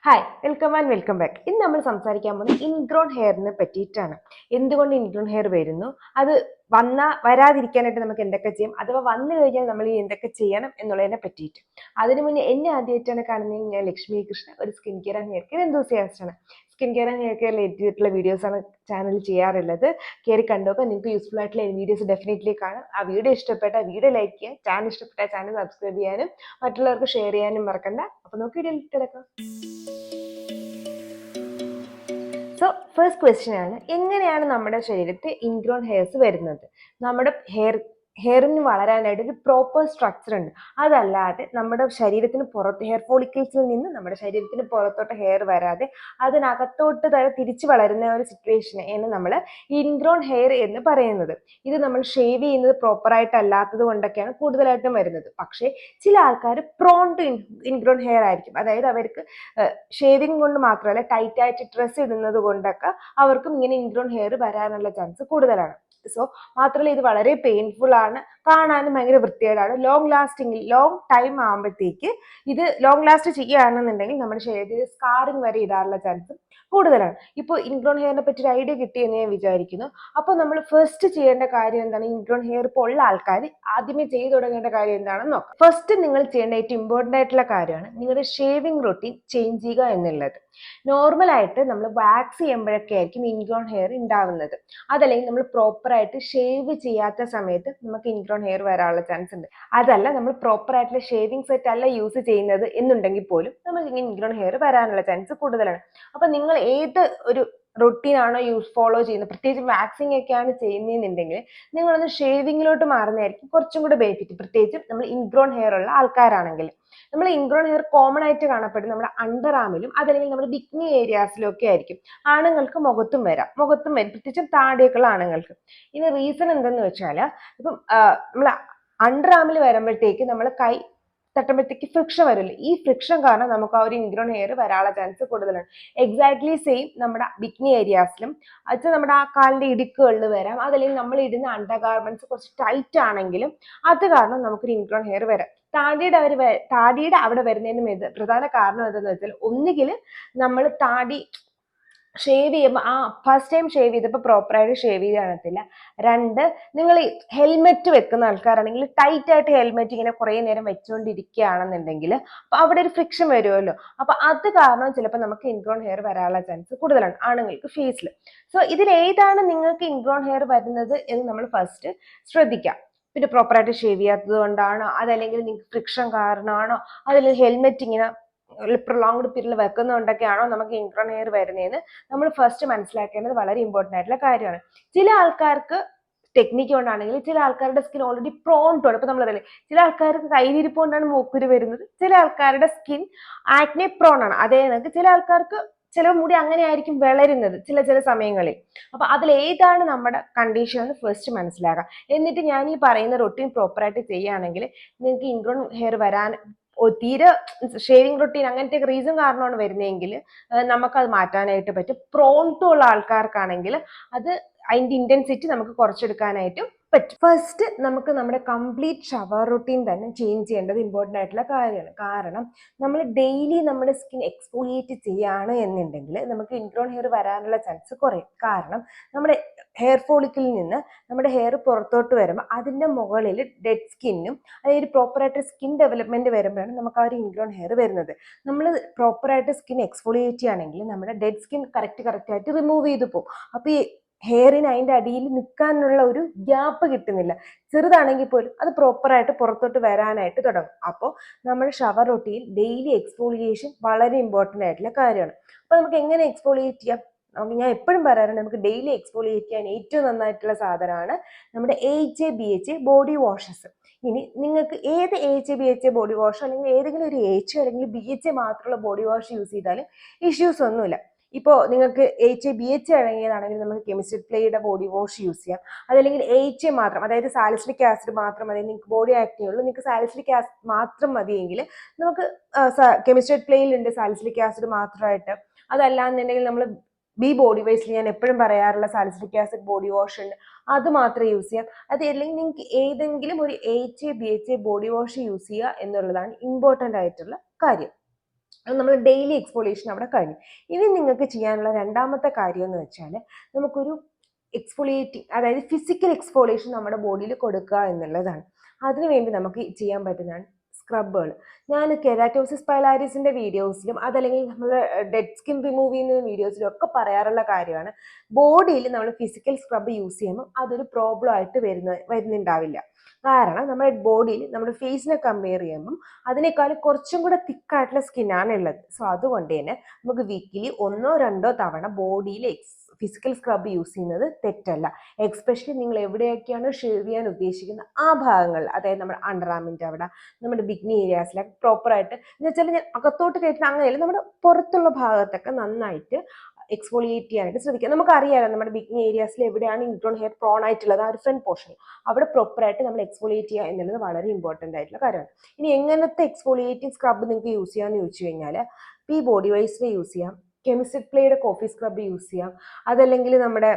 Hi welcome and welcome back. ഇന്ന് നമ്മൾ സംസാരിക്കാൻ പോകുന്നത് ഇൻഗ്രോൺ ഹെയറിനെ പറ്റിയിട്ടാണ്. എന്തുകൊണ്ട് ഇൻഗ്രോൺ ഹെയർ വരുന്നു, അത് വരാതിരിക്കാനായിട്ട് നമുക്ക് എന്തൊക്കെ ചെയ്യും, അഥവാ വന്നു കഴിഞ്ഞാൽ നമ്മൾ ഈ എന്തൊക്കെ ചെയ്യണം എന്നുള്ളതിനെ പറ്റിയിട്ട്. അതിനു മുന്നേ എന്നെ ആദ്യമായിട്ടാണ് കാണുന്നത്, ഞാൻ ലക്ഷ്മി കൃഷ്ണ, ഒരു skin care and hair care enthusiast ആണ്. സ്കിൻ കെയർ ആൻഡ് ഹെയർ കെയറിൽ എത്തിയിട്ടുള്ള വീഡിയോസാണ് ചാനലിൽ ചെയ്യാറുള്ളത്. കയറി കണ്ടോക്കെ നിങ്ങൾക്ക് യൂസ്ഫുൾ ആയിട്ടുള്ള വീഡിയോസ് ഡെഫിനറ്റ്ലി കാണാം. ആ വീഡിയോ ഇഷ്ടപ്പെട്ട വീഡിയോ ലൈക്ക് ചെയ്യാൻ, ചാനൽ ഇഷ്ടപ്പെട്ട ചാനൽ സബ്സ്ക്രൈബ് ചെയ്യാനും മറ്റുള്ളവർക്ക് ഷെയർ ചെയ്യാനും മറക്കണ്ട. അപ്പോൾ നമുക്ക് വീഡിയോ എടുക്കാം. സോ ഫസ്റ്റ് ക്വസ്റ്റ്യൻ ആണ്, എങ്ങനെയാണ് നമ്മുടെ ശരീരത്തിൽ ഇൻഗ്രോൺ ഹെയർസ് വരുന്നത്? നമ്മുടെ ഹെയറിന് വളരാനായിട്ട് ഒരു പ്രോപ്പർ സ്ട്രക്ചർ ഉണ്ട്. അതല്ലാതെ നമ്മുടെ ശരീരത്തിന് പുറത്ത് ഹെയർ ഫോളിക്കിൾസിൽ നിന്ന് നമ്മുടെ ശരീരത്തിന് പുറത്തോട്ട് ഹെയർ വരാതെ അതിനകത്തോട്ട് തന്നെ തിരിച്ചു വളരുന്ന ഒരു സിറ്റുവേഷനെയാണ് നമ്മൾ ഇൻഗ്രോൺ ഹെയർ എന്ന് പറയുന്നത്. ഇത് നമ്മൾ ഷേവ് ചെയ്യുന്നത് പ്രോപ്പറായിട്ട് അല്ലാത്തത് കൊണ്ടൊക്കെയാണ് കൂടുതലായിട്ടും വരുന്നത്. പക്ഷേ ചില ആൾക്കാർ പ്രോൺ ടു ഇൻഗ്രോൺ ഹെയർ ആയിരിക്കും. അതായത് അവർക്ക് ഷേവിങ് കൊണ്ട് മാത്രമല്ല, ടൈറ്റ് ആയിട്ട് ഡ്രസ്സ് ഇടുന്നത് കൊണ്ടൊക്കെ അവർക്കും ഇങ്ങനെ ഇൻഗ്രോൺ ഹെയർ വരാനുള്ള ചാൻസ് കൂടുതലാണ്. സോ മാത്രമല്ല, ഇത് വളരെ പെയിൻഫുൾ ആണ്, കാണാനും ഭയങ്കര വൃത്തികേടാണ്. ലോങ് ടൈം ആകുമ്പോഴത്തേക്ക് ഇത് ലോങ് ലാസ്റ്റ് ചെയ്യുകയാണെന്നുണ്ടെങ്കിൽ നമ്മുടെ ശരീരത്തിൽ സ്കാറിങ് വരെ ഇടാനുള്ള ചാൻസ് കൂടുതലാണ്. ഇപ്പോൾ ഇൻഗ്രോൺ ഹെയറിനെ പറ്റി ഒരു ഐഡിയ കിട്ടിയെന്ന് ഞാൻ വിചാരിക്കുന്നു. അപ്പോൾ നമ്മൾ ഫസ്റ്റ് ചെയ്യേണ്ട കാര്യം എന്താണ്? ഇൻഗ്രോൺ ഹെയർ ഇപ്പോൾ ഉള്ള ആൾക്കാർ ആദ്യമേ ചെയ്തു തുടങ്ങേണ്ട കാര്യം എന്താണെന്ന് നോക്കാം. ഫസ്റ്റ് നിങ്ങൾ ചെയ്യേണ്ട ഏറ്റവും ഇമ്പോർട്ടൻ്റ് ആയിട്ടുള്ള കാര്യമാണ് നിങ്ങളുടെ ഷേവിംഗ് റൊട്ടീൻ ചേഞ്ച് ചെയ്യുക എന്നുള്ളത്. നോർമലായിട്ട് നമ്മൾ വാക്സ് ചെയ്യുമ്പോഴൊക്കെ ആയിരിക്കും ഇൻഗ്രോൺ ഹെയർ ഉണ്ടാവുന്നത്. അതല്ലെങ്കിൽ നമ്മൾ പ്രോപ്പറായിട്ട് ഷേവ് ചെയ്യാത്ത സമയത്ത് നമുക്ക് ഇൻഗ്രോൺ ഹെയർ വരാനുള്ള ചാൻസ് ഉണ്ട്. അതല്ല, നമ്മൾ പ്രോപ്പർ ആയിട്ടുള്ള ഷേവിംഗ് സെറ്റ് അല്ല യൂസ് ചെയ്യുന്നത് എന്നുണ്ടെങ്കിൽ പോലും നമുക്ക് ഇങ്ങനെ ഇൻഗ്രോൺ ഹെയർ വരാനുള്ള ചാൻസ് കൂടുതലാണ്. അപ്പൊ നിങ്ങൾ ഏത് ഒരു റൊട്ടീൻ ആണോ ഫോളോ ചെയ്യുന്നത്, പ്രത്യേകിച്ച് വാക്സിംഗ് ഒക്കെയാണ് ചെയ്യുന്നതെന്നുണ്ടെങ്കിൽ നിങ്ങളൊന്ന് ഷേവിങ്ങിലോട്ട് മാറുന്നതായിരിക്കും കുറച്ചും കൂടെ ബെനിഫിറ്റ്. പ്രത്യേകിച്ച് നമ്മൾ ഇൻഗ്രോൺ ഹെയർ ഉള്ള ആൾക്കാരാണെങ്കിൽ. നമ്മൾ ഇൻഗ്രോൺ ഹെയർ കോമൺ ആയിട്ട് കാണപ്പെടും നമ്മുടെ അണ്ടർ ആമിലും അതല്ലെങ്കിൽ നമ്മുടെ ബിക്നി ഏരിയാസിലും ഒക്കെ ആയിരിക്കും. ആണുങ്ങൾക്ക് മുഖത്തും വരും, പ്രത്യേകിച്ചും താടിയൊക്കെയുള്ള ആണുങ്ങൾക്ക്. ഇനി റീസൺ എന്തെന്ന് വെച്ചാൽ, ഇപ്പം നമ്മൾ അണ്ടർ ആമിൽ വരുമ്പോഴത്തേക്ക് നമ്മൾ കൈ തട്ടുമ്പോഴത്തേക്ക് ഫ്രിക്ഷൻ വരില്ല. ഈ ഫ്രിക്ഷൻ കാരണം നമുക്ക് ആ ഒരു ഇൻഗ്രോൺ ഹെയർ വരാനുള്ള ചാൻസ് കൂടുതലാണ്. എക്സാക്ട്ലി സെയിം നമ്മുടെ ബിക്നി ഏരിയാസിലും, അത് നമ്മുടെ ആ കാലിന്റെ ഇടുക്കുകളിൽ വരാം. അതല്ലെങ്കിൽ നമ്മൾ ഇടുന്ന അണ്ടർ ഗാർമെന്റ്സ് കുറച്ച് ടൈറ്റ് ആണെങ്കിലും അത് കാരണം നമുക്കൊരു ഇൻഗ്രോൺ ഹെയർ വരാം. താടിയുടെ അവിടെ വരുന്നതിന് പ്രധാന കാരണം എന്താണെന്ന് വെച്ചാൽ, ഒന്നുകിൽ നമ്മൾ താടി ഷേവ് ചെയ്യുമ്പോൾ ഫസ്റ്റ് ടൈം ഷേവ് ചെയ്തപ്പോൾ പ്രോപ്പറായിട്ട് ഷേവ് ചെയ്ത് കാണത്തില്ല. രണ്ട്, നിങ്ങൾ ഹെൽമെറ്റ് വെക്കുന്ന ആൾക്കാരാണെങ്കിൽ ടൈറ്റ് ആയിട്ട് ഹെൽമെറ്റ് ഇങ്ങനെ കുറേ നേരം വെച്ചുകൊണ്ടിരിക്കുകയാണെന്നുണ്ടെങ്കിൽ അപ്പൊ അവിടെ ഒരു ഫ്രിക്ഷൻ വരുമല്ലോ. അപ്പൊ അത് കാരണം ചിലപ്പോൾ നമുക്ക് ഇൻഗ്രോൺ ഹെയർ വരാനുള്ള ചാൻസ് കൂടുതലാണ് ആണുങ്ങൾക്ക് ഫേസിൽ. സോ ഇതിൽ ഏതാണ് നിങ്ങൾക്ക് ഇൻഗ്രോൺ ഹെയർ വരുന്നത് എന്ന് നമ്മൾ ഫസ്റ്റ് ശ്രദ്ധിക്കാം. പിന്നെ പ്രോപ്പറായിട്ട് ഷേവ് ചെയ്യാത്തത് കൊണ്ടാണോ, അതല്ലെങ്കിൽ നിങ്ങൾക്ക് ഫ്രിക്ഷൻ കാരണമാണോ, അതല്ലെങ്കിൽ ഹെൽമെറ്റ് ഇങ്ങനെ പ്രൊലോങ്ഡ് പീരീഡിൽ വെക്കുന്നതുകൊണ്ടൊക്കെയാണോ നമുക്ക് ഇൻഗ്രോൺ ഹെയർ വരുന്നതെന്ന് നമ്മൾ ഫസ്റ്റ് മനസ്സിലാക്കേണ്ടത് വളരെ ഇമ്പോർട്ടൻ്റ് ആയിട്ടുള്ള കാര്യമാണ്. ചില ആൾക്കാർക്ക് ടെക്നിക്ക് കൊണ്ടാണെങ്കിൽ ചില ആൾക്കാരുടെ സ്കിൻ ഓൾറെഡി പ്രോൺ ടു ആണ്. ഇപ്പൊ നമ്മൾ അറിയില്ലേ, ചില ആൾക്കാർക്ക് കയ്യിലിരിപ്പ് കൊണ്ടാണ് മൂക്കുരു വരുന്നത്, ചില ആൾക്കാരുടെ സ്കിൻ ആക്നെ പ്രോൺ ആണ്. അതേ കണക്ക് ചില ആൾക്കാർക്ക് ചില മുടി അങ്ങനെ ആയിരിക്കും വളരുന്നത് ചില സമയങ്ങളിൽ. അപ്പൊ അതിൽ ഏതാണ് നമ്മുടെ കണ്ടീഷൻ എന്ന് ഫസ്റ്റ് മനസ്സിലാക്കാം. എന്നിട്ട് ഞാൻ ഈ പറയുന്ന റൊട്ടീൻ പ്രോപ്പറായിട്ട് ചെയ്യുകയാണെങ്കിൽ നിങ്ങൾക്ക് ഇൻഗ്രോൺ ഹെയർ വരാൻ തീരെ ഷേവിംഗ് റൊട്ടീൻ അങ്ങനത്തെ റീസൺ കാരണമാണ് വരുന്നതെങ്കിൽ നമുക്കത് മാറ്റാനായിട്ട് പറ്റും. പ്രോൺ ടു ഉള്ള ആൾക്കാർക്കാണെങ്കിൽ അത് അതിന്റെ ഇന്റൻസിറ്റി നമുക്ക് കുറച്ചെടുക്കാനായിട്ടും പറ്റും. ഫസ്റ്റ് നമുക്ക് നമ്മുടെ കംപ്ലീറ്റ് ഷവർ റൊട്ടീൻ തന്നെ ചേഞ്ച് ചെയ്യേണ്ടത് ഇമ്പോർട്ടൻ്റ് ആയിട്ടുള്ള കാര്യമാണ്. കാരണം നമ്മൾ ഡെയിലി നമ്മുടെ സ്കിൻ എക്സ്ഫോളിയേറ്റ് ചെയ്യാണ് എന്നുണ്ടെങ്കിൽ നമുക്ക് ഇൻഗ്രോൺ ഹെയർ വരാനുള്ള ചാൻസ് കുറയും. കാരണം നമ്മുടെ ഹെയർ ഫോളിക്കിൽ നിന്ന് നമ്മുടെ ഹെയർ പുറത്തോട്ട് വരുമ്പോൾ അതിന്റെ മുകളിൽ ഡെഡ് സ്കിന്നും, അതായത് പ്രോപ്പറായിട്ട് സ്കിൻ ഡെവലപ്മെന്റ് വരുമ്പോഴാണ് നമുക്ക് ആ ഒരു ഇൻഗ്രോൺ ഹെയർ വരുന്നത്. നമ്മൾ പ്രോപ്പറായിട്ട് സ്കിൻ എക്സ്ഫോളിയേറ്റ് ചെയ്യുകയാണെങ്കിൽ നമ്മുടെ ഡെഡ് സ്കിൻ കറക്റ്റ് ആയിട്ട് റിമൂവ് ചെയ്തു പോകും. അപ്പൊ ഈ ഹെയറിന് അതിന്റെ അടിയിൽ നിൽക്കാനുള്ള ഒരു ഗ്യാപ്പ് കിട്ടുന്നില്ല. ചെറുതാണെങ്കിൽ പോലും അത് പ്രോപ്പറായിട്ട് പുറത്തോട്ട് വരാനായിട്ട് തുടങ്ങും. അപ്പോൾ നമ്മൾ ഷവർ റൊട്ടീൻ ഡെയിലി എക്സ്ഫോളിയേഷൻ വളരെ ഇമ്പോർട്ടൻ്റ് ആയിട്ടുള്ള കാര്യമാണ്. അപ്പൊ നമുക്ക് എങ്ങനെ എക്സ്ഫോളിയേറ്റ് ചെയ്യാം? ഞാൻ എപ്പോഴും പറയാറുണ്ട്, നമുക്ക് ഡെയിലി എക്സ്ഫോളിയേറ്റ് ചെയ്യാൻ ഏറ്റവും നന്നായിട്ടുള്ള സാധനമാണ് നമ്മുടെ AHA/BHA ബോഡി വാഷസ്. ഇനി നിങ്ങൾക്ക് ഏത് AHA/BHA ബോഡി വാഷ് അല്ലെങ്കിൽ ഏതെങ്കിലും ഒരു AHA അല്ലെങ്കിൽ BHA മാത്രമുള്ള ബോഡി വാഷ് യൂസ് ചെയ്താലും ഇഷ്യൂസ് ഒന്നുമില്ല. ഇപ്പോൾ നിങ്ങൾക്ക് AHA/BHA അടങ്ങിയതാണെങ്കിൽ നമുക്ക് കെമിസ്ട്രി പ്ലേയുടെ ബോഡി വാഷ് യൂസ് ചെയ്യാം. അതല്ലെങ്കിൽ AHA മാത്രം, അതായത് സാലിസിലിക് ആസിഡ് മാത്രം മതി, നിങ്ങൾക്ക് ബോഡി ആക്നെ ഉള്ളൂ, നിങ്ങൾക്ക് സാലിസിലിക് ആസിഡ് മാത്രം മതിയെങ്കിൽ നമുക്ക് കെമിസ്ട്രി പ്ലേയിലുണ്ട് സാലിസിലിക് ആസിഡ് മാത്രമായിട്ട്. അതല്ലാന്നുണ്ടെങ്കിൽ നമ്മൾ ബോഡി വൈസിൽ ഞാൻ എപ്പോഴും പറയാറുള്ള സാലിസിലിക് ആസിഡ് ബോഡി വാഷ് ഉണ്ട്, അത് മാത്രമേ യൂസ് ചെയ്യാം. അത് അല്ലെങ്കിൽ നിങ്ങൾക്ക് ഏതെങ്കിലും ഒരു AHA/BHA ബോഡി വാഷ് യൂസ് ചെയ്യുക എന്നുള്ളതാണ് ഇമ്പോർട്ടൻ്റ് ആയിട്ടുള്ള കാര്യം. അത് നമ്മൾ ഡെയിലി എക്സ്ഫോളിയേഷൻ അവിടെ കഴിഞ്ഞു. ഇനി നിങ്ങൾക്ക് ചെയ്യാനുള്ള രണ്ടാമത്തെ കാര്യം എന്ന് വെച്ചാൽ നമുക്കൊരു എക്സ്ഫോളിയേറ്റിംഗ്, അതായത് ഫിസിക്കൽ എക്സ്ഫോളിയേഷൻ നമ്മുടെ ബോഡിയിൽ കൊടുക്കുക എന്നുള്ളതാണ്. അതിനുവേണ്ടി നമുക്ക് ചെയ്യാൻ പറ്റുന്നതാണ് സ്ക്രബുകൾ. ഞാൻ കെരാറ്റോസിസ് പൈലാരിസിന്റെ വീഡിയോസിലും അതല്ലെങ്കിൽ നമ്മൾ ഡെഡ് സ്കിൻ റിമൂവ് ചെയ്യുന്ന വീഡിയോസിലും ഒക്കെ പറയാറുള്ള കാര്യമാണ്, ബോഡിയിൽ നമ്മൾ ഫിസിക്കൽ സ്ക്രബ് യൂസ് ചെയ്യുമ്പോൾ അതൊരു പ്രോബ്ലം ആയിട്ട് വരുന്നുണ്ടാവില്ല. കാരണം നമ്മുടെ ബോഡിയിൽ നമ്മുടെ ഫേസിനെ കമ്പയർ ചെയ്യുമ്പം അതിനേക്കാളും കുറച്ചും കൂടെ തിക്കായിട്ടുള്ള സ്കിന്നാണ് ഉള്ളത്. സോ അതുകൊണ്ട് തന്നെ നമുക്ക് വീക്കിലി 1-2 തവണ ബോഡിയിൽ ഫിസിക്കൽ സ്ക്രബ് യൂസ് ചെയ്യുന്നത് തെറ്റല്ല. എക്സ്പെഷ്യലി നിങ്ങൾ എവിടെയൊക്കെയാണ് ഷേവ് ചെയ്യാൻ ഉദ്ദേശിക്കുന്ന ആ ഭാഗങ്ങൾ, അതായത് നമ്മുടെ അണ്ടർ ആമിൻ്റെ അവിടെ, നമ്മുടെ ബിഗ്നി ഏരിയാസിലൊക്കെ പ്രോപ്പറായിട്ട്, എന്ന് വെച്ചാൽ ഞാൻ അകത്തോട്ട് കയറ്റുന്ന അങ്ങനെയല്ല, നമ്മുടെ പുറത്തുള്ള ഭാഗത്തൊക്കെ നന്നായിട്ട് എക്സ്ഫോളിയേറ്റ് ചെയ്യാനായിട്ട് ശ്രദ്ധിക്കുക. നമുക്കറിയാലോ നമ്മുടെ ബിഗ്നി ഏരിയാസിൽ എവിടെയാണ് ഇൻഗ്രോൺ ഹെയർ പ്രോൺ ആയിട്ടുള്ളത്, ആ ഒരു ഫ്രണ്ട് പോർഷൻ, അവിടെ പ്രോപ്പറായിട്ട് നമ്മൾ എക്സ്ഫോളിയേറ്റ് ചെയ്യുക എന്നുള്ളത് വളരെ ഇമ്പോർട്ടൻ്റ് ആയിട്ടുള്ള കാര്യമാണ്. ഇനി എങ്ങനത്തെ എക്സ്ഫോളിയേറ്റിംഗ് സ്ക്രബ് നിങ്ങൾക്ക് യൂസ് ചെയ്യാമെന്ന് ചോദിച്ചു കഴിഞ്ഞാൽ, ഈ ബോഡി വൈസിനെ യൂസ് ചെയ്യാം, കെമിസ്ട്രി പ്ലേയുടെ കോഫി സ്ക്രബ് യൂസ് ചെയ്യാം, അതല്ലെങ്കിൽ നമ്മുടെ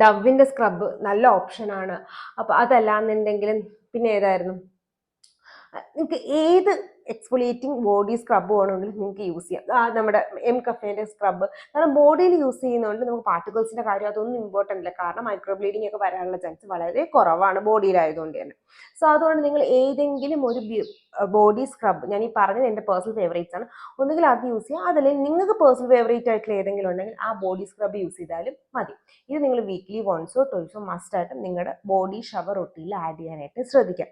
ഡവിൻ്റെ സ്ക്രബ് നല്ല ഓപ്ഷനാണ്. അപ്പോൾ അതല്ലാന്നുണ്ടെങ്കിൽ പിന്നെ ഏതായിരുന്നു, നിങ്ങൾക്ക് ഏത് എക്സ്ഫോളിയേറ്റിംഗ് ബോഡി സ്ക്രബ് വേണമെങ്കിലും നിങ്ങൾക്ക് യൂസ് ചെയ്യാം. നമ്മുടെ എം കഫേൻ്റെ സ്ക്രബ്, കാരണം ബോഡിയിൽ യൂസ് ചെയ്യുന്നതുകൊണ്ട് നമുക്ക് പാർട്ടിക്കിൾസിൻ്റെ കാര്യം അതൊന്നും ഇമ്പോർട്ടൻ്റ് ഇല്ല, കാരണം മൈക്രോ ബ്ലീഡിംഗ് ഒക്കെ വരാനുള്ള ചാൻസ് വളരെ കുറവാണ് ബോഡിയിലായതുകൊണ്ട് തന്നെ. സോ അതുകൊണ്ട് നിങ്ങൾ ഏതെങ്കിലും ഒരു ബോഡി സ്ക്രബ്, ഞാൻ ഈ പറഞ്ഞത് എൻ്റെ പേഴ്സണൽ ഫേവറേറ്റ്സ് ആണ്, ഒന്നുകിൽ അത് യൂസ് ചെയ്യാം, അതല്ലെങ്കിൽ നിങ്ങൾക്ക് പേഴ്സണൽ ഫേവറേറ്റ് ആയിട്ടുള്ള ഏതെങ്കിലും ഉണ്ടെങ്കിൽ ആ ബോഡി സ്ക്രബ് യൂസ് ചെയ്താലും മതി. ഇത് നിങ്ങൾ വീക്ക്ലി 1-2 മസ്റ്റായിട്ടും നിങ്ങളുടെ ബോഡി ഷവർ റൊട്ടീനിൽ ആഡ് ചെയ്യാനായിട്ട് ശ്രദ്ധിക്കാം.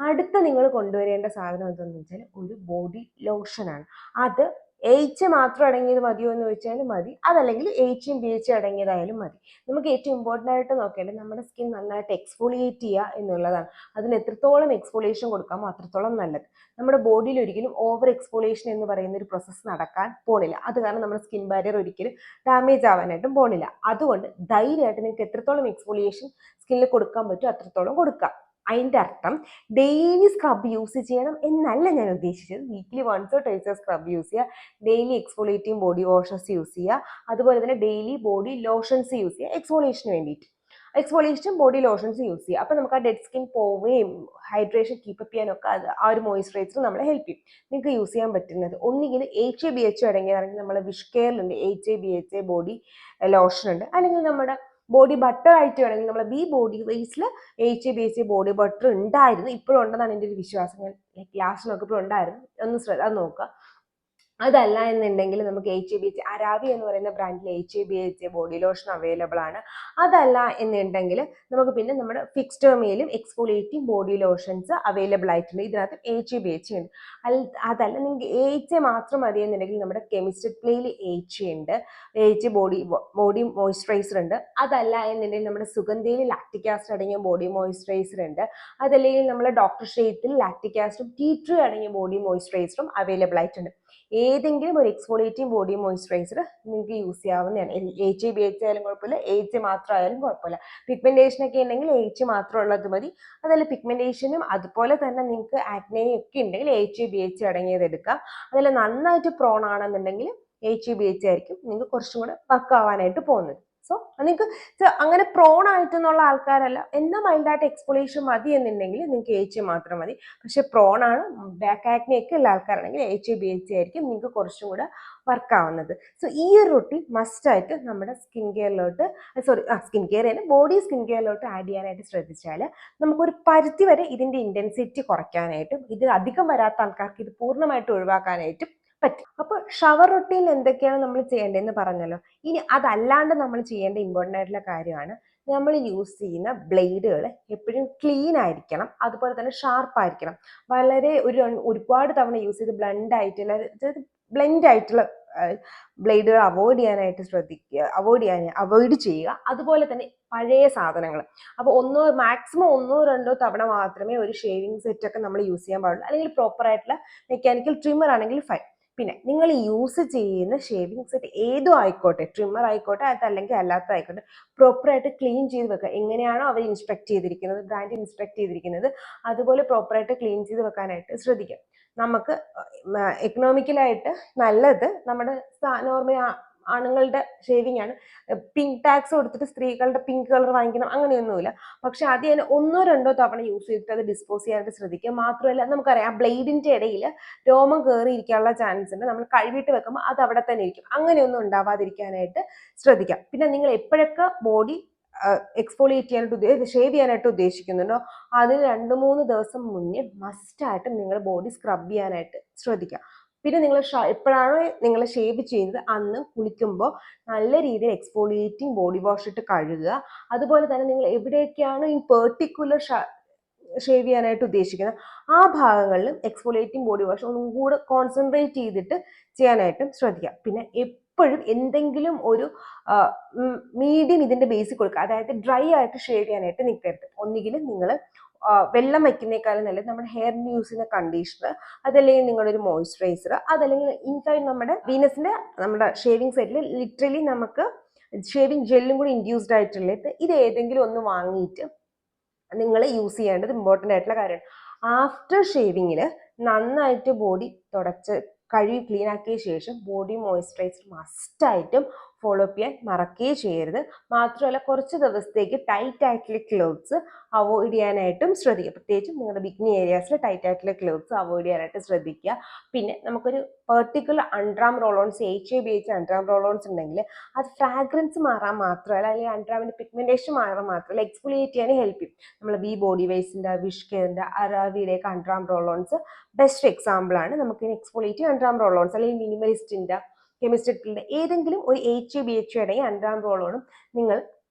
അടുത്ത നിങ്ങൾ കൊണ്ടുവരേണ്ട സാധനം എന്താണെന്ന് വെച്ചാൽ ഒരു ബോഡി ലോഷനാണ്. അത് എച്ച് മാത്രം അടങ്ങിയത് മതിയോ എന്ന് ചോദിച്ചാൽ മതി, അതല്ലെങ്കിൽ എച്ചും ബി എച്ചും അടങ്ങിയതായാലും മതി. നമുക്ക് ഏറ്റവും ഇമ്പോർട്ടൻ്റ് ആയിട്ട് നോക്കേണ്ടത് നമ്മുടെ സ്കിൻ നന്നായിട്ട് എക്സ്ഫോളിയേറ്റ് ചെയ്യുക എന്നുള്ളതാണ്. അതിന് എത്രത്തോളം എക്സ്ഫോളിയേഷൻ കൊടുക്കാമോ അത്രത്തോളം നല്ലത്. നമ്മുടെ ബോഡിയിൽ ഒരിക്കലും ഓവർ എക്സ്ഫോളിയേഷൻ എന്ന് പറയുന്ന ഒരു പ്രോസസ്സ് നടക്കാൻ പോണില്ല. അത് കാരണം നമ്മുടെ സ്കിൻ ബാരിയർ ഒരിക്കലും ഡാമേജ് ആവാനായിട്ടും പോണില്ല. അതുകൊണ്ട് ധൈര്യമായിട്ട് നിങ്ങൾക്ക് എത്രത്തോളം എക്സ്ഫോളിയേഷൻ സ്കിന്നിൽ കൊടുക്കാൻ പറ്റുമോ അത്രത്തോളം കൊടുക്കാം. അതിൻ്റെ അർത്ഥം ഡെയിലി സ്ക്രബ് യൂസ് ചെയ്യണം എന്നല്ല ഞാൻ ഉദ്ദേശിച്ചത്. വീക്ക്ലി 1-2 സ്ക്രബ് യൂസ് ചെയ്യുക, daily exfoliating body washes use ചെയ്യുക, അതുപോലെ തന്നെ ഡെയിലി ബോഡി ലോഷൻസ് യൂസ് ചെയ്യുക എക്സ്ഫോളിയേഷന് വേണ്ടിയിട്ട്. എക്സ്ഫോളിയേഷൻ ബോഡി ലോഷൻസ് യൂസ് ചെയ്യുക. അപ്പോൾ നമുക്ക് ആ ഡെഡ് സ്കിൻ പോവുകയും ഹൈഡ്രേഷൻ കീപ്പ് ചെയ്യാനൊക്കെ ആ ഒരു മോയ്സ്ചറൈസർ നമ്മളെ ഹെൽപ്പ് ചെയ്യും. നിങ്ങൾക്ക് യൂസ് ചെയ്യാൻ പറ്റുന്നത് ഒന്നുകിൽ എച്ച് ബി എച്ച് അടങ്ങിയതാണെങ്കിൽ നമ്മുടെ വിഷ് കെയറിലുണ്ട് HA/BHA ബോഡി ലോഷൻ ഉണ്ട്, അല്ലെങ്കിൽ നമ്മുടെ ബോഡി ബട്ടർ ആയിട്ട് വേണമെങ്കിൽ നമ്മളെ ബി ബോഡി വേസിൽ HA/BHA ബോഡി ബട്ടർ ഉണ്ടായിരുന്നു, ഇപ്പോഴും ഉണ്ടെന്നാണ് എൻ്റെ ഒരു വിശ്വാസം. ഞാൻ ലാസ്റ്റ് നോക്കിയപ്പോൾ ഉണ്ടായിരുന്നു, അത് നോക്കുക. അതല്ല എന്നുണ്ടെങ്കിൽ നമുക്ക് HA/BHA അരാവി എന്ന് പറയുന്ന ബ്രാൻഡിൽ HA/BHA ബോഡി ലോഷൻ അവൈലബിൾ ആണ്. അതല്ല എന്നുണ്ടെങ്കിൽ നമുക്ക് പിന്നെ നമ്മുടെ ഫിക്സ്റ്റോമയിലും എക്സ്ഫോളിയേറ്റിംഗ് ബോഡി ലോഷൻസ് അവൈലബിൾ ആയിട്ടുണ്ട്. ഇതിനകത്ത് HA/BHA ഉണ്ട്. അതല്ല നിങ്ങൾക്ക് HA മാത്രം മതി എന്നുണ്ടെങ്കിൽ നമ്മുടെ കെമിസ്ട്രി പ്ലേയിൽ HA ഉണ്ട്, HA ബോഡി മോയ്സ്ചറൈസർ ഉണ്ട്. അതല്ല എന്നുണ്ടെങ്കിൽ നമ്മുടെ സുഗന്ധയിൽ ലാക്റ്റിക് ആസിഡ് അടങ്ങിയ ബോഡി മോയ്സ്ചറൈസർ ഉണ്ട്. അതല്ലെങ്കിൽ നമ്മുടെ ഡോക്ടർ ഷെയ്ത്തിൽ ലാക്റ്റിക് ആസിഡും ടീ ട്രീ അടങ്ങിയ ബോഡി മോയ്സ്ചറൈസറും അവൈലബിൾ ആയിട്ടുണ്ട്. ഏതെങ്കിലും ഒരു എക്സ്ഫോളിയേറ്റിംഗ് ബോഡി മോയ്സ്ചറൈസർ നിങ്ങൾക്ക് യൂസ് ചെയ്യാവുന്നതാണ്. HA/BHA ആയാലും കുഴപ്പമില്ല, HA മാത്രം ആയാലും കുഴപ്പമില്ല. പിഗ്മെന്റേഷൻ ഒക്കെ ഉണ്ടെങ്കിൽ HA മാത്രം ഉള്ളത് മതി. അതല്ല പിഗ്മെന്റേഷനും അതുപോലെ തന്നെ നിങ്ങൾക്ക് ആക്നെയും ഒക്കെ ഉണ്ടെങ്കിൽ HA/BHA അടങ്ങിയത് എടുക്കാം. അതല്ല നന്നായിട്ട് പ്രോൺ ആണെന്നുണ്ടെങ്കിൽ HA/BHA ആയിരിക്കും നിങ്ങൾക്ക് കുറച്ചും കൂടെ വർക്ക് ആവാനായിട്ട് പോകുന്നത്. സോ നിങ്ങൾക്ക് അങ്ങനെ പ്രോൺ ആയിട്ടെന്നുള്ള ആൾക്കാരല്ല, എന്നാൽ മൈൽഡായിട്ട് എക്സ്ഫോളിയേഷൻ മതി എന്നുണ്ടെങ്കിൽ നിങ്ങൾക്ക് HA മാത്രം മതി. പക്ഷെ പ്രോൺ ആണ്, ബാക്ക് ആക്നെ ഒക്കെ ഉള്ള ആൾക്കാരാണെങ്കിൽ HA/BHA ആയിരിക്കും നിങ്ങൾക്ക് കുറച്ചും കൂടെ വർക്ക് ആവുന്നത്. സോ ഈ ഒരു റൊട്ടീൻ മസ്റ്റായിട്ട് നമ്മുടെ സ്കിൻ കെയറിലോട്ട് സ്കിൻ കെയർ തന്നെ ബോഡി സ്കിൻ കെയറിലോട്ട് ആഡ് ചെയ്യാനായിട്ട് ശ്രദ്ധിച്ചാൽ നമുക്കൊരു പരിധി വരെ ഇതിൻ്റെ ഇൻറ്റൻസിറ്റി കുറയ്ക്കാനായിട്ടും ഇത് അധികം വരാത്ത ആൾക്കാർക്ക് ഇത് പൂർണ്ണമായിട്ട് ഒഴിവാക്കാനായിട്ടും പറ്റും. അപ്പോൾ ഷവർ റൊട്ടീനിൽ എന്തൊക്കെയാണ് നമ്മൾ ചെയ്യേണ്ടതെന്ന് പറഞ്ഞല്ലോ. ഇനി അതല്ലാണ്ട് നമ്മൾ ചെയ്യേണ്ട ഇമ്പോർട്ടൻ്റ് ആയിട്ടുള്ള കാര്യമാണ് നമ്മൾ യൂസ് ചെയ്യുന്ന ബ്ലേഡുകൾ എപ്പോഴും ക്ലീൻ ആയിരിക്കണം, അതുപോലെ തന്നെ ഷാർപ്പ് ആയിരിക്കണം. വളരെ ഒരുപാട് തവണ യൂസ് ചെയ്ത് ബ്ലെൻഡ് ആയിട്ടുള്ള ബ്ലേഡുകൾ അവോയ്ഡ് ചെയ്യുക. അതുപോലെ തന്നെ പഴയ സാധനങ്ങൾ, അപ്പോൾ മാക്സിമം 1-2 തവണ മാത്രമേ ഒരു ഷേവിങ് സെറ്റ് ഒക്കെ നമ്മൾ യൂസ് ചെയ്യാൻ പാടുള്ളൂ, അല്ലെങ്കിൽ പ്രോപ്പർ ആയിട്ടുള്ള മെക്കാനിക്കൽ ട്രിമ്മർ ആണെങ്കിൽ ഫൈൻ. പിന്നെ നിങ്ങൾ യൂസ് ചെയ്യുന്ന ഷേവിങ് സെറ്റ് ഏതും ആയിക്കോട്ടെ, ട്രിമ്മർ ആയിക്കോട്ടെ അതല്ലെങ്കിൽ അല്ലാത്തതായിക്കോട്ടെ, പ്രോപ്പറായിട്ട് ക്ലീൻ ചെയ്ത് വെക്കുക. എങ്ങനെയാണോ അവർ ഇൻസ്ട്രക്ട് ചെയ്തിരിക്കുന്നത്, ബ്രാൻഡ് ഇൻസ്ട്രക്ട് ചെയ്തിരിക്കുന്നത്, അതുപോലെ പ്രോപ്പറായിട്ട് ക്ലീൻ ചെയ്ത് വെക്കാനായിട്ട് ശ്രദ്ധിക്കാം. നമുക്ക് എക്കണോമിക്കലായിട്ട് നല്ലത് നമ്മുടെ നോർമൽ ആണുങ്ങളുടെ ഷേവിംഗ് ആണ്. പിങ്ക് ടാക്സ് കൊടുത്തിട്ട് സ്ത്രീകളുടെ പിങ്ക് കളർ വാങ്ങിക്കണം അങ്ങനെയൊന്നുമില്ല. പക്ഷെ അത് ഞാൻ 1-2 തവണ യൂസ് ചെയ്തിട്ട് അത് ഡിസ്പോസ് ചെയ്യാനായിട്ട് ശ്രദ്ധിക്കുക. മാത്രമല്ല നമുക്കറിയാം ബ്ലേഡിന്റെ ഇടയിൽ രോമം കയറി ഇരിക്കാനുള്ള ചാൻസ് ഉണ്ട്. നമ്മൾ കഴുകിയിട്ട് വെക്കുമ്പോൾ അത് അവിടെ തന്നെ ഇരിക്കും. അങ്ങനെയൊന്നും ഉണ്ടാവാതിരിക്കാനായിട്ട് ശ്രദ്ധിക്കാം. പിന്നെ നിങ്ങൾ എപ്പോഴൊക്കെ ബോഡി എക്സ്ഫോളിയേറ്റ് ചെയ്യാനായിട്ട് ഷേവ് ചെയ്യാനായിട്ട് ഉദ്ദേശിക്കുന്നുണ്ടോ അതിന് 2-3 ദിവസം മുന്നേ മസ്റ്റായിട്ടും നിങ്ങൾ ബോഡി സ്ക്രബ് ചെയ്യാനായിട്ട് ശ്രദ്ധിക്കുക. പിന്നെ നിങ്ങൾ എപ്പോഴാണോ നിങ്ങൾ ഷേവ് ചെയ്യുന്നത് അന്ന് കുളിക്കുമ്പോൾ നല്ല രീതിയിൽ എക്സ്ഫോളിയേറ്റിംഗ് ബോഡി വാഷ് ഇട്ട് കഴുകുക. അതുപോലെ തന്നെ നിങ്ങൾ എവിടെയൊക്കെയാണ് ഈ പെർട്ടിക്കുലർ ഷേവ് ചെയ്യാനായിട്ട് ഉദ്ദേശിക്കുന്നത് ആ ഭാഗങ്ങളിലും എക്സ്ഫോളിയേറ്റിംഗ് ബോഡി വാഷ് ഒന്നും കൂടെ കോൺസെൻട്രേറ്റ് ചെയ്തിട്ട് ചെയ്യാനായിട്ടും ശ്രദ്ധിക്കുക. പിന്നെ എപ്പോഴും എന്തെങ്കിലും ഒരു മീഡിയം ഇതിന്റെ ബേസിക് കൊടുക്കുക. അതായത് ഡ്രൈ ആയിട്ട് ഷേവ് ചെയ്യാനായിട്ട് നിൽക്കരുത്. ഒന്നുകിൽ നിങ്ങൾ വെള്ളം വയ്ക്കുന്നേക്കാളും നല്ലത് നമ്മുടെ ഹെയറിന് യൂസ് ചെയ്യുന്ന കണ്ടീഷണർ, അതല്ലെങ്കിൽ നിങ്ങളുടെ ഒരു മോയ്സ്ചറൈസർ, അതല്ലെങ്കിൽ ഇൻസൈഡ് നമ്മുടെ വീനസിന്റെ നമ്മുടെ ഷേവിംഗ് സെറ്റിൽ ലിറ്ററലി നമുക്ക് ഷേവിംഗ് ജെല്ലും കൂടി ഇൻഡ്യൂസ്ഡ് ആയിട്ടുള്ളത് ഇത് ഏതെങ്കിലും ഒന്ന് വാങ്ങിയിട്ട് നിങ്ങൾ യൂസ് ചെയ്യേണ്ടത് ഇമ്പോർട്ടൻ്റ് ആയിട്ടുള്ള കാര്യമാണ്. ആഫ്റ്റർ ഷേവിങ്ങിൽ നന്നായിട്ട് ബോഡി തുടച്ച് കഴുകി ക്ലീൻ ആക്കിയ ശേഷം ബോഡി മോയ്സ്ചറൈസർ മസ്റ്റായിട്ടും ഫോളോ അപ്പ് ചെയ്യാൻ മറക്കുകയും ചെയ്യരുത്. മാത്രമല്ല കുറച്ച് ദിവസത്തേക്ക് ടൈറ്റ് ആയിട്ടുള്ള ക്ലോത്ത്സ് അവോയ്ഡ് ചെയ്യാനായിട്ടും ശ്രദ്ധിക്കുക. പ്രത്യേകിച്ചും നിങ്ങളുടെ ബിക്കിനി ഏരിയാസിൽ ടൈറ്റ് ആയിട്ടുള്ള ക്ലോത്ത്സ് അവോയ്ഡ് ചെയ്യാനായിട്ട് ശ്രദ്ധിക്കുക. പിന്നെ നമുക്കൊരു പെർട്ടിക്കുലർ അൺഡ്രാം റോളോൺസ് HA-based അൺഡ്രാം റോളോൺസ് ഉണ്ടെങ്കിൽ അത് ഫ്രാഗ്രൻസ് മാറാൻ മാത്രമല്ല, അല്ലെങ്കിൽ അൺഡ്രാമിന്റെ പിഗ്മെന്റേഷൻ മാറാൻ മാത്രമല്ല എക്സ്ഫോളിയേറ്റ് ചെയ്യാൻ ഹെൽപ്പ് ചെയ്യും. നമ്മൾ ബി ബോഡി വൈസിന്റെ, വിഷ്കെയറിന്റെ, അരാവിയുടെയൊക്കെ അൺഡ്രാം റോളോൺസ് ബെസ്റ്റ് എക്സാമ്പിൾ ആണ്. നമുക്ക് എക്സ്ഫോളിയേറ്റ് അൺഡ്രാം റോളോൺസ് അല്ലെങ്കിൽ മിനിമലിസ്റ്റിന്റെ, കെമിസ്ട്രിക്കിന്റെ ഏതെങ്കിലും ഒരു HA-BHA അടങ്ങിയ അൺഡ്രാം റോളോണും നിങ്ങൾ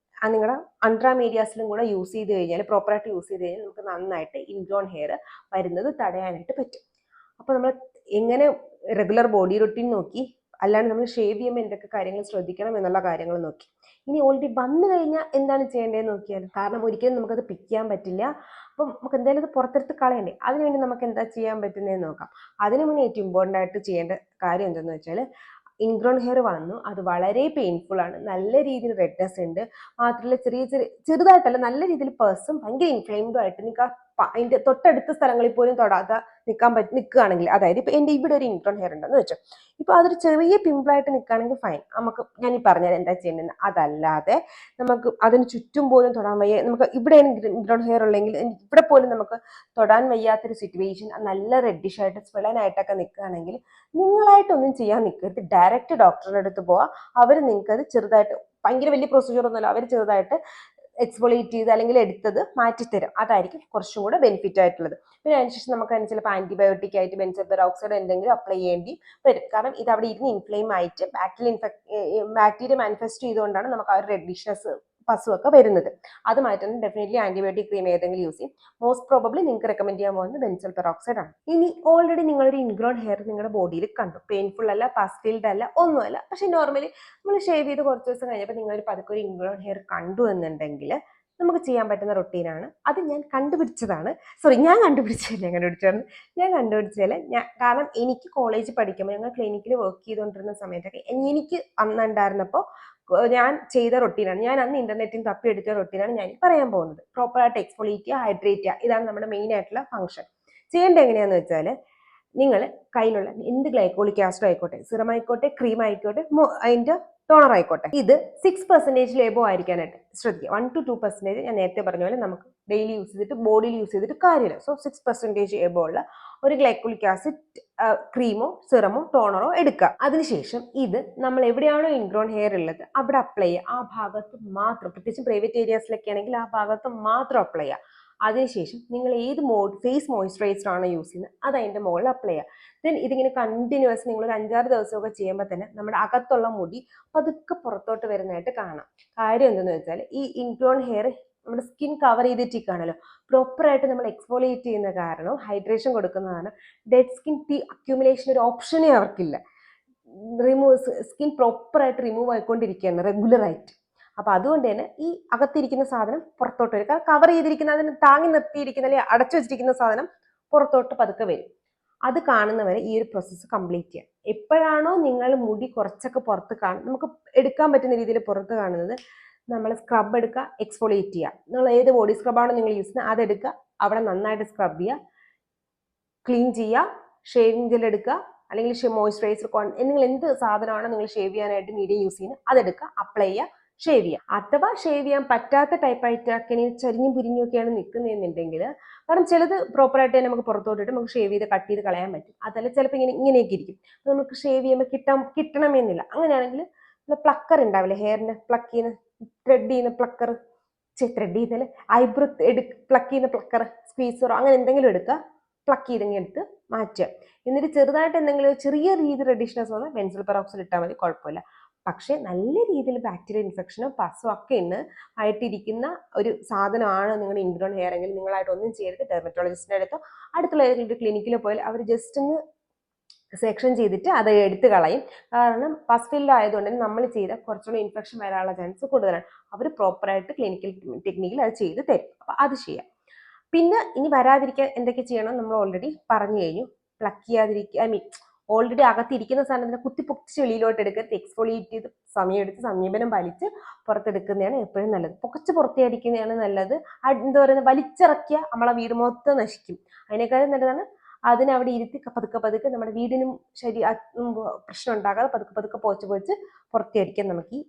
നിങ്ങളുടെ അൺഡ്രാം ഏരിയാസിലും കൂടെ യൂസ് ചെയ്ത് കഴിഞ്ഞാൽ, പ്രോപ്പറായിട്ട് യൂസ് ചെയ്ത് കഴിഞ്ഞാൽ നമുക്ക് നന്നായിട്ട് ഇൻഗ്രോൺ ഹെയർ വരുന്നത് തടയാനായിട്ട് പറ്റും. അപ്പോൾ നമ്മൾ എങ്ങനെ റെഗുലർ ബോഡി റൊട്ടീൻ നോക്കി, അല്ലാണ്ട് നമ്മൾ ഷേവ് ചെയ്യുമ്പോൾ എന്തൊക്കെ കാര്യങ്ങൾ ശ്രദ്ധിക്കണം എന്നുള്ള കാര്യങ്ങൾ നോക്കി. ഇനി ഓൾറെഡി വന്നു കഴിഞ്ഞാൽ എന്താണ് ചെയ്യേണ്ടതെന്ന് നോക്കിയാൽ, കാരണം ഒരിക്കലും നമുക്കത് പിക്ക് ചെയ്യാൻ പറ്റില്ല. അപ്പം നമുക്ക് എന്തായാലും ഇത് പുറത്തെടുത്ത് കളയണ്ടേ, അതിനുവേണ്ടി നമുക്ക് എന്താ ചെയ്യാൻ പറ്റുന്നതെന്ന് നോക്കാം. അതിനു മുന്നേ ഏറ്റവും ഇമ്പോർട്ടൻ്റ് ആയിട്ട് ചെയ്യേണ്ട കാര്യം എന്താണെന്ന് വെച്ചാൽ, ഇൻഗ്രോൺ ഹെയർ വന്നു, അത് വളരെ പെയിൻഫുൾ ആണ്, നല്ല രീതിയിൽ റെഡ്നെസ് ഉണ്ട്. മാത്രമല്ല ചെറുതായിട്ടല്ല, നല്ല രീതിയിൽ പേഴ്സും ഭയങ്കര ഇൻഫ്ലെയിംഡും ആയിട്ട് നിങ്ങൾക്ക് അതിന്റെ തൊട്ടടുത്ത സ്ഥലങ്ങളിൽ പോലും തൊടാതെ നിൽക്കുകയാണെങ്കിൽ, അതായത് ഇപ്പൊ എന്റെ ഇവിടെ ഒരു ഇൻഗ്രോൺ ഹെയർ ഉണ്ടെന്ന് വെച്ചോ, ഇപ്പൊ അതൊരു ചെറിയ പിമ്പിളായിട്ട് നിൽക്കുകയാണെങ്കിൽ ഫൈൻ, നമുക്ക് ഞാൻ ഈ പറഞ്ഞത് എന്താ ചെയ്യേണ്ടത്. അതല്ലാതെ നമുക്ക് അതിന് ചുറ്റും പോലും തൊടാൻ വയ്യ, നമുക്ക് ഇവിടെ ഇൻഗ്രോൺ ഹെയർ ഉള്ളെങ്കിൽ ഇവിടെ പോലും നമുക്ക് തൊടാൻ വയ്യാത്തൊരു സിറ്റുവേഷൻ, നല്ല റെഡിഷ് ആയിട്ട് സ്വെളനായിട്ടൊക്കെ നിൽക്കുകയാണെങ്കിൽ നിങ്ങളായിട്ടൊന്നും ചെയ്യാൻ നിൽക്കരുത്. ഡയറക്റ്റ് ഡോക്ടറുടെ അടുത്ത് പോവാ, അവർ നിങ്ങൾക്ക് അത് ചെറുതായിട്ട്, ഭയങ്കര വലിയ പ്രൊസീജിയർ ഒന്നുമല്ല, അവർ ചെറുതായിട്ട് എക്സ്ഫോളിയേറ്റ് ചെയ്ത് അല്ലെങ്കിൽ എടുത്തത് മാറ്റിത്തരും. അതായിരിക്കും കുറച്ചും കൂടെ ബെനിഫിറ്റ് ആയിട്ടുള്ളത്. പിന്നെ അതിനുശേഷം നമുക്ക് അതിന് ചിലപ്പോൾ ആന്റിബയോട്ടിക് ആയിട്ട് ബെൻസോയിൽ പെറോക്സൈഡ് എന്തെങ്കിലും അപ്ലൈ ചെയ്യേണ്ടി വരും. കാരണം ഇത് അവിടെ ഇരുന്ന് ഇൻഫ്ലെയിം ആയിട്ട് ബാക്ടീരിയ മാനിഫെസ്റ്റ് ചെയ്തുകൊണ്ടാണ് നമുക്ക് ആ ഒരു റെഡിഷ്നെസ് പസുമൊക്കെ വരുന്നത്. അത് മാറ്റാൻ ഡെഫിനറ്റ്ലി ആന്റിബയോട്ടിക് ക്രീം ഏതെങ്കിലും യൂസ് ചെയ്യും. മോസ്റ്റ് പ്രോബബ്ലി നിങ്ങൾക്ക് റെക്കമെൻഡ് ചെയ്യാൻ പോകുന്നത് ബെൻസോയിൽ പെറോക്സൈഡ് ആണ്. ഇനി ഓൾറെഡി നിങ്ങളൊരു ഇൻഗ്രോൺ ഹെയർ നിങ്ങളുടെ ബോഡിയിൽ കണ്ടു, പെയിൻഫുൾ അല്ല, പാസ്റ്റീൽഡ് അല്ല, ഒന്നുമല്ല, പക്ഷെ നോർമലി നമ്മൾ ഷേവ് ചെയ്ത് കുറച്ച് ദിവസം കഴിഞ്ഞപ്പോൾ നിങ്ങളൊരു പതുക്കെ ഒരു ഇൻഗ്രോൺ ഹെയർ കണ്ടു എന്നുണ്ടെങ്കിൽ നമുക്ക് ചെയ്യാൻ പറ്റുന്ന റൊട്ടീനാണ്. അത് ഞാൻ കണ്ടുപിടിച്ചതാണ്. ഞാൻ കണ്ടുപിടിച്ചതല്ല, കാരണം എനിക്ക് കോളേജിൽ പഠിക്കുമ്പോൾ ഞങ്ങൾ ക്ലിനിക്കിൽ വർക്ക് ചെയ്തുകൊണ്ടിരുന്ന സമയത്തൊക്കെ എനിക്ക് അന്നുണ്ടായിരുന്നപ്പോൾ ഞാൻ ചെയ്ത റൊട്ടീനാണ്, ഞാൻ അന്ന് ഇന്റർനെറ്റിൽ നിന്ന് തപ്പിയെടുത്ത റൊട്ടീനാണ് ഞാൻ പറയാൻ പോകുന്നത്. പ്രോപ്പറായിട്ട് എക്സ്ഫോളിയേറ്റ് ചെയ്യുക, ഹൈഡ്രേറ്റ് ചെയ്യുക, ഇതാണ് നമ്മുടെ മെയിൻ ആയിട്ടുള്ള ഫംഗ്ഷൻ. ചെയ്യേണ്ടത് എങ്ങനെയാന്ന് വെച്ചാൽ, നിങ്ങൾ കയ്യിലുള്ള എന്ത് ഗ്ലൈക്കോളിക് ആസിഡ് ആയിക്കോട്ടെ, സിറം ആയിക്കോട്ടെ, ക്രീം ആയിക്കോട്ടെ, അതിന്റെ ടോണർ ആയിക്കോട്ടെ, ഇത് 6% ലേബോ ആയിരിക്കാനായിട്ട് ശ്രദ്ധിക്കുക. 1 to 2% ഞാൻ നേരത്തെ പറഞ്ഞ പോലെ നമുക്ക് ഡെയിലി യൂസ് ചെയ്തിട്ട് ബോഡിയിൽ യൂസ് ചെയ്തിട്ട് കാര്യമില്ല. സോ 6% എബോ ഉള്ള ഒരു ഗ്ലൈക്കോളിക് ആസിഡ് ക്രീമോ സിറമോ ടോണറോ എടുക്കുക. അതിനുശേഷം ഇത് നമ്മൾ എവിടെയാണോ ഇൻഗ്രോൺ ഹെയർ ഉള്ളത് അവിടെ അപ്ലൈ ചെയ്യുക. ആ ഭാഗത്ത് മാത്രം, പ്രത്യേകിച്ച് പ്രൈവറ്റ് ഏരിയാസിലൊക്കെ ആണെങ്കിൽ ആ ഭാഗത്ത് മാത്രം അപ്ലൈ ചെയ്യുക. അതിനുശേഷം നിങ്ങൾ ഏത് ഫേസ് മോയ്സ്ചറൈസർ ആണോ യൂസ് ചെയ്യുന്നത് അത് അതിന്റെ മുകളിൽ അപ്ലൈ ചെയ്യുക. ദെൻ ഇതിങ്ങനെ കണ്ടിന്യൂസ് നിങ്ങൾ ഒരു 5-6 ദിവസമൊക്കെ ചെയ്യുമ്പോൾ തന്നെ നമ്മുടെ അകത്തുള്ള മുടി പതുക്കെ പുറത്തോട്ട് വരുന്നതായിട്ട് കാണാം. കാര്യം എന്തെന്ന് വെച്ചാൽ, ഈ ഇൻഗ്രോൺ ഹെയർ നമ്മുടെ സ്കിൻ കവർ ചെയ്തിട്ടാണല്ലോ, പ്രോപ്പറായിട്ട് നമ്മൾ എക്സ്ഫോളിയേറ്റ് ചെയ്യുന്ന കാരണം, ഹൈഡ്രേഷൻ കൊടുക്കുന്ന കാരണം ഡെഡ് സ്കിൻ അക്യൂമുലേഷൻ ഒരു ഓപ്ഷനേ അവർക്കില്ല. സ്കിൻ പ്രോപ്പറായിട്ട് റിമൂവ് ആയിക്കൊണ്ടിരിക്കുകയാണ് റെഗുലറായിട്ട്. അപ്പൊ അതുകൊണ്ട് തന്നെ ഈ അകത്തിരിക്കുന്ന സാധനം പുറത്തോട്ട് വരും. കാരണം കവർ ചെയ്തിരിക്കുന്ന, അതിന് താങ്ങി നിർത്തിയിരിക്കുന്ന അല്ലെങ്കിൽ അടച്ചു വെച്ചിരിക്കുന്ന സാധനം പുറത്തോട്ട് പതുക്കെ വരും. അത് കാണുന്നവരെ ഈ ഒരു പ്രോസസ്സ് കംപ്ലീറ്റ് ചെയ്യാം. എപ്പോഴാണോ നിങ്ങൾ മുടി കുറച്ചൊക്കെ പുറത്ത് നമുക്ക് എടുക്കാൻ പറ്റുന്ന രീതിയിൽ പുറത്ത് കാണുന്നത്, നമ്മൾ സ്ക്രബ് എടുക്കുക, എക്സ്ഫോളിയേറ്റ് ചെയ്യുക. നിങ്ങൾ ഏത് ബോഡി സ്ക്രബാണോ നിങ്ങൾ യൂസ് ചെയ്യുന്നത് അതെടുക്കുക, അവിടെ നന്നായിട്ട് സ്ക്രബ് ചെയ്യുക, ക്ലീൻ ചെയ്യുക, ഷേവിംഗ് ജെൽ എടുക്കുക, അല്ലെങ്കിൽ മോയ്സ്ചറൈസർ നിങ്ങൾ എന്ത് സാധനമാണോ നിങ്ങൾ ഷേവ് ചെയ്യാനായിട്ട് മീഡിയം യൂസ് ചെയ്യുന്നത് അതെടുക്കുക, അപ്ലൈ ചെയ്യുക, ഷേവ് ചെയ്യുക. അഥവാ ഷേവ് ചെയ്യാൻ പറ്റാത്ത ടൈപ്പായിട്ട് അങ്ങനെ ചരിഞ്ഞും പിരിഞ്ഞും ഒക്കെയാണ് നിൽക്കുന്നതെന്നുണ്ടെങ്കിൽ, കാരണം ചിലത് പ്രോപ്പറായിട്ട് തന്നെ നമുക്ക് പുറത്തോട്ടിട്ട് നമുക്ക് ഷേവ് ചെയ്ത് കട്ട് ചെയ്ത് കളയാൻ പറ്റും. അതല്ല ചിലപ്പോൾ ഇങ്ങനെയൊക്കെ ഇരിക്കും, അപ്പോൾ നമുക്ക് ഷേവ് ചെയ്യുമ്പോൾ കിട്ടണമെന്നില്ല. അങ്ങനെയാണെങ്കിൽ പ്ലക്കർ ഉണ്ടാവില്ലേ, ഹെയറിന് പ്ലക്ക് ചെയ്യുന്ന ത്രെഡ് ചെയ്യുന്ന പ്ലക്കർ, ത്രെഡ് ചെയ്താൽ ഐബ്രോ പ്ലക്ക് ചെയ്യുന്ന പ്ലക്കർ, സ്ക്വീസറോ അങ്ങനെ എന്തെങ്കിലും എടുക്കുക, പ്ലക്ക് ചെയ്തെങ്കിൽ എടുത്ത് മാറ്റുക. എന്നിട്ട് ചെറുതായിട്ട് എന്തെങ്കിലും ചെറിയ രീതിയിൽ റെഡിഷ്നസ് വന്നാൽ ബെൻസിൽ പെറോക്സൈഡ് ഇട്ടാൽ മതി, കുഴപ്പമില്ല. പക്ഷെ നല്ല രീതിയിൽ ബാക്ടീരിയൽ ഇൻഫെക്ഷനും പസും ഒക്കെ ഇന്ന് ആയിട്ടിരിക്കുന്ന ഒരു സാധനമാണ് നിങ്ങളുടെ ഇൻഗ്രോൺ ഹെയർ എങ്കിൽ നിങ്ങളായിട്ട് ഒന്നും ചെയ്യരുത്. ഡെർമറ്റോളജിസ്റ്റിൻ്റെ അടുത്തോ അടുത്തുള്ള ഏതെങ്കിലും ഒരു ക്ലിനിക്കിൽ പോയാൽ അവർ ജസ്റ്റ് ഒന്ന് സെക്ഷൻ ചെയ്തിട്ട് അത് എടുത്ത് കളയും. കാരണം പസ് ഫിൽഡ് ആയതുകൊണ്ട് നമ്മൾ ചെയ്ത കുറച്ചുകൂടി ഇൻഫെക്ഷൻ വരാനുള്ള ചാൻസ് കൂടുതലാണ്. അവർ പ്രോപ്പറായിട്ട് ക്ലിനിക്കൽ ടെക്നിക്കിൽ അത് ചെയ്ത് തരും. അപ്പോൾ അത് ചെയ്യാം. പിന്നെ ഇനി വരാതിരിക്കാൻ എന്തൊക്കെ ചെയ്യണം നമ്മൾ ഓൾറെഡി പറഞ്ഞു കഴിഞ്ഞു. പ്ലക്ക് ചെയ്യാതിരിക്കുക, ഓൾറെഡി അകത്തിരിക്കുന്ന സാധനത്തിനെ കുത്തിപ്പൊക്കിച്ച് വെളിയിലോട്ട് എടുക്കരുത്. എക്സ്ഫോളിയേറ്റ് ചെയ്ത് സമീപനം വലിച്ച് പുറത്തെടുക്കുന്നതാണ് എപ്പോഴും നല്ലത്. പൊക്കച്ച് പുറത്തേടിക്കുന്നതാണ് നല്ലത്. എന്താ പറയുന്നത്, വലിച്ചിറക്കിയ നമ്മളെ വീട് മൊത്തം നശിക്കും. അതിനേക്കാളും നല്ലതാണ് അതിനവിടെ ഇരുത്തി പതുക്കെ നമ്മുടെ വീടിനും പ്രശ്നം ഉണ്ടാകാതെ പതുക്കെ പോച്ച് പുറത്തേടിക്കാൻ നമുക്ക് ഈ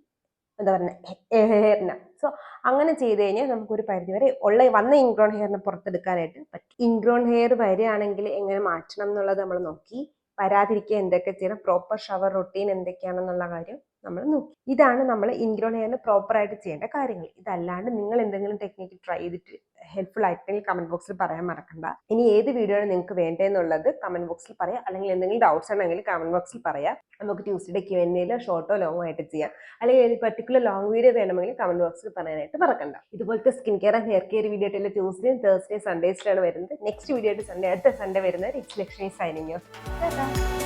എന്താ പറയുക ഹെയറിന്. സോ അങ്ങനെ ചെയ്ത് കഴിഞ്ഞാൽ നമുക്കൊരു പരിധിവരെ വന്ന ഇൻഗ്രോൺ ഹെയറിനെ പുറത്തെടുക്കാനായിട്ട് പറ്റും. ഇൻഗ്രോൺ ഹെയർ വരികയാണെങ്കിൽ എങ്ങനെ മാറ്റണം എന്നുള്ളത് നമ്മൾ നോക്കി. വരാതിരിക്കുക എന്തൊക്കെ ചെയ്യണം, പ്രോപ്പർ ഷവർ റൊട്ടീൻ എന്തൊക്കെയാണെന്നുള്ള കാര്യം നമ്മൾ നോക്കി. ഇതാണ് നമ്മൾ ഇൻഗ്രോൺ ഹെയറിന് പ്രോപ്പറായിട്ട് ചെയ്യേണ്ട കാര്യങ്ങൾ. ഇതല്ലാണ്ട് നിങ്ങൾ എന്തെങ്കിലും ടെക്നിക്ക് ട്രൈ ചെയ്തിട്ട് ഹെൽപ്ഫുൾ ആയിട്ടെങ്കിൽ കമന്റ് ബോക്സിൽ പറയാൻ മറക്കണ്ട. ഇനി ഏത് വീഡിയോ ആണ് നിങ്ങൾക്ക് വേണ്ടതെന്നുള്ളത് കമന്റ് ബോക്സിൽ പറയാം. അല്ലെങ്കിൽ എന്തെങ്കിലും ഡൗട്ട്സ് ഉണ്ടെങ്കിൽ കമന്റ് ബോക്സിൽ പറയാം. നമുക്ക് ട്യൂസ്ഡേ Q&Aയിലോ ഷോർട്ടോ ലോങ്ങോ ആയിട്ട് ചെയ്യാം. അല്ലെങ്കിൽ ഒരു പെർട്ടിക്കുലർ ലോങ് വീഡിയോ വേണമെങ്കിൽ കമന്റ് ബോക്സിൽ പറയാനായിട്ട് മറക്കണ്ട. ഇതുപോലത്തെ skin care and hair care video ആയിട്ട് ട്യൂസ്ഡേ, തേഴ്സ്ഡേ, സൺഡേസിലാണ് വരുന്നത്. നെക്സ്റ്റ് വീഡിയോ ആയിട്ട് അടുത്ത സൺഡേ വരുന്നത്. It's Lakshmi signing off.